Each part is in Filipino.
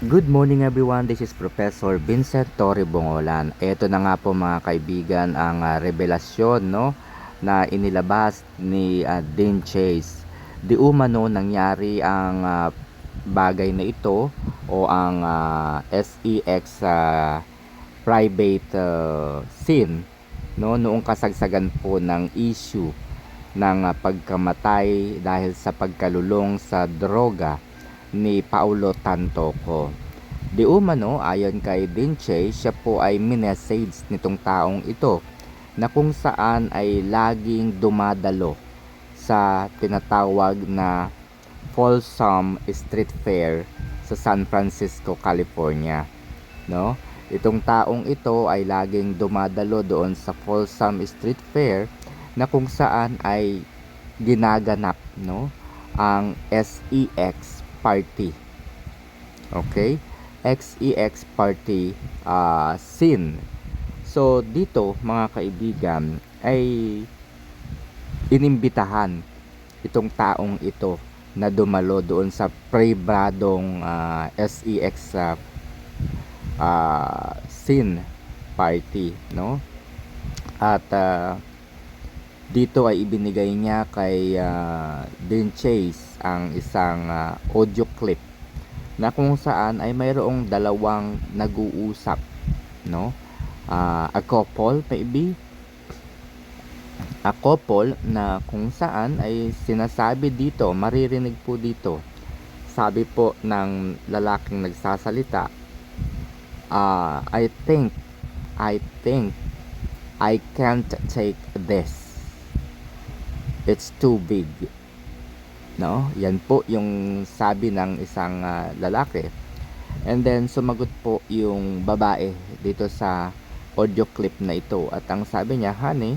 Good morning everyone, this is Professor Vincent Torre Bongolan. Ito na nga po mga kaibigan ang revelasyon na inilabas ni Dean Chase. Di umano nangyari ang bagay na ito o ang SEX private scene noong kasagsagan po ng issue ng pagkamatay dahil sa pagkalulong sa droga ni Paulo Tantoco. Di umano, ayon kay Dinche, siya po ay minessage nitong taong ito na kung saan ay laging dumadalo sa tinatawag na Folsom Street Fair sa San Francisco, California. No? Itong taong ito ay laging dumadalo doon sa Folsom Street Fair na kung saan ay ginaganap ang SEX party. Okay? XEX party scene. So dito mga kaibigan ay inimbitahan itong taong ito na dumalo doon sa pribadong SEX scene party, no? At dito ay ibinigay niya kay Dean Chase ang isang audio clip na kung saan ay mayroong dalawang nag-uusap, no? A couple maybe, a couple na kung saan ay sinasabi dito, maririnig po dito, sabi po ng lalaking nagsasalita, I think I can't take this. It's too big. No? Yan po yung sabi ng isang lalaki. And then sumagot po yung babae dito sa audio clip na ito. At ang sabi niya, honey,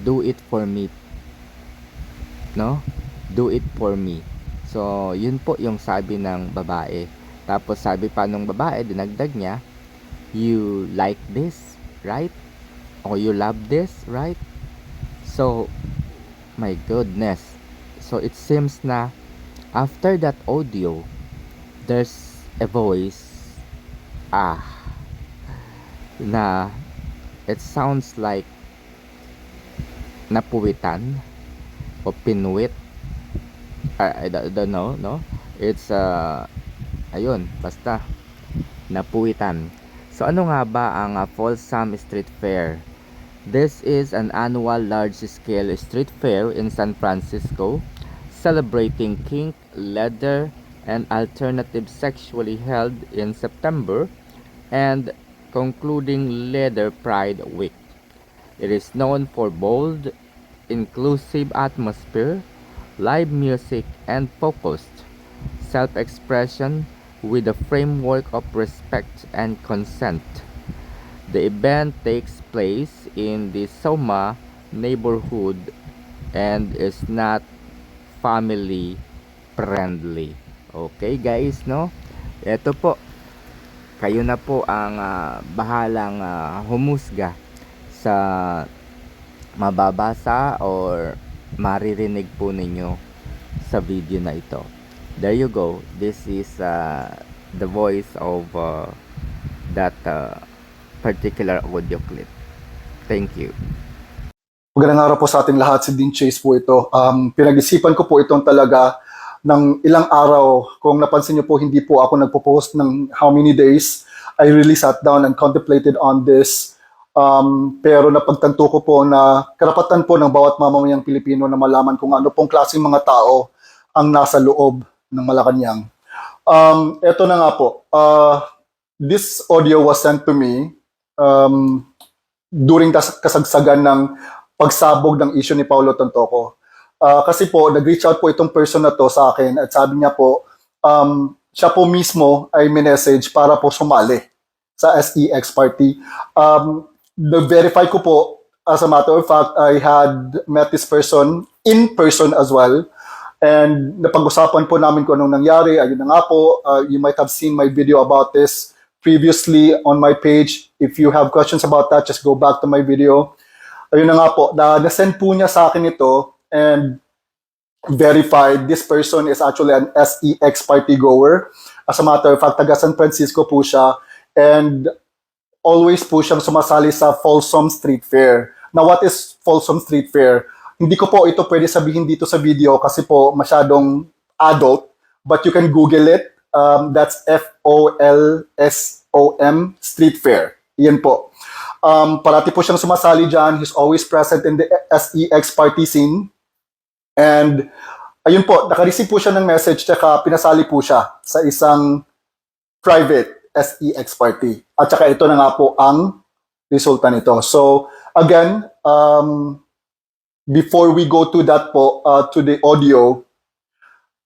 do it for me. No? Do it for me. So, yun po yung sabi ng babae. Tapos sabi pa nung babae, dinagdag niya, you like this, right? Or you love this, right? So, my goodness. So, it seems na after that audio, there's a voice na it sounds like napuwitan o pinuwit. I don't know, no? It's, ayun, basta napuwitan. So, ano nga ba ang Folsom Street Fair? This is an annual large-scale street fair in San Francisco, celebrating kink, leather, and alternative sexually held in September and concluding Leather Pride Week. It is known for bold, inclusive atmosphere, live music, and focused self-expression with a framework of respect and consent. The event takes place in the Soma neighborhood and is not family friendly. Okay guys, no? Ito po, kayo na po ang bahalang humusga sa mababasa or maririnig po ninyo sa video na ito. There you go. This is the voice of that particular audio clip. Thank you. Magandang araw po sa ating lahat. Si Dean Chase po ito. Pinag-isipan ko po itong talaga ng ilang araw. Kung napansin niyo po, hindi po ako nagpo-post ng how many days. I really sat down and contemplated on this. Pero napagtanto ko po na karapatan po ng bawat mamamayang Pilipino na malaman kung ano pong klaseng mga tao ang nasa loob ng Malacanang. Ito na nga po. This audio was sent to me during kasagsagan ng pagsabog ng issue ni Paulo Tantoco. Kasi po, nag-reach out po itong person na to sa akin at sabi niya po, siya po mismo ay minessage para po sumali sa SEX party. Na-verify ko po, as a matter of fact, I had met this person in person as well. And napag-usapan po namin kung anong nangyari. Ayun na nga po, you might have seen my video about this previously on my page. If you have questions about that, just go back to my video. Ayun na nga po, na-send po niya sa akin ito and verified. This person is actually an SEX party goer. As a matter of fact, taga San Francisco po siya. And always po siyang sumasali sa Folsom Street Fair. Now, what is Folsom Street Fair? Hindi ko po ito pwede sabihin dito sa video kasi po masyadong adult, but you can Google it. That's FOLSOM Street Fair. Yan po. Parati po siyang sumasali dyan. He's always present in the SEX party scene. And ayun po, nakareceive po siya ng message tsaka pinasali po siya sa isang private SEX party. At saka ito na nga po ang resulta nito. So, again, before we go to that po, to the audio,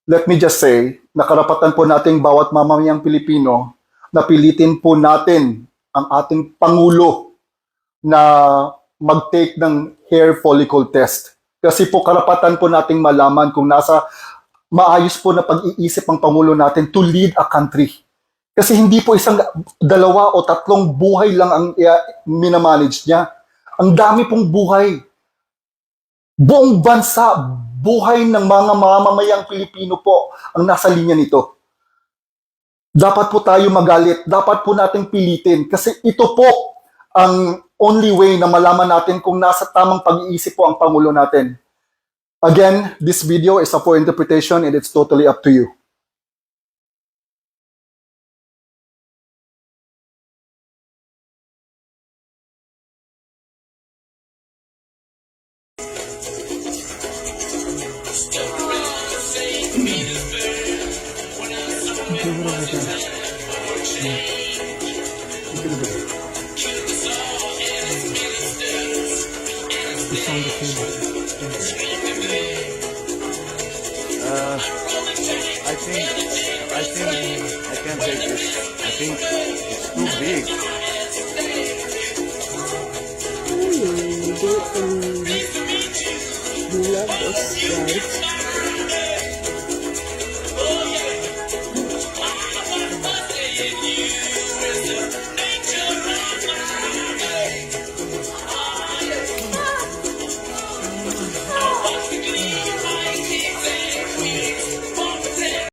let me just say, nakarapatan po nating bawat mamamayang Pilipino na pilitin po natin ang ating Pangulo na mag-take ng hair follicle test. Kasi po karapatan po nating malaman kung nasa maayos po na pag-iisip ang Pangulo natin to lead a country. Kasi hindi po isang, dalawa o tatlong buhay lang ang minamanage niya. Ang dami pong buhay. Buong bansa, buhay ng mga mamamayang Pilipino po ang nasa linya nito. Dapat po tayo magalit. Dapat po nating pilitin. Kasi ito po ang only way na malaman natin kung nasa tamang pag-iisip po ang Pangulo natin. Again, this video is up for interpretation and it's totally up to you. I think I can't take this. I think it's too big. You love those rides.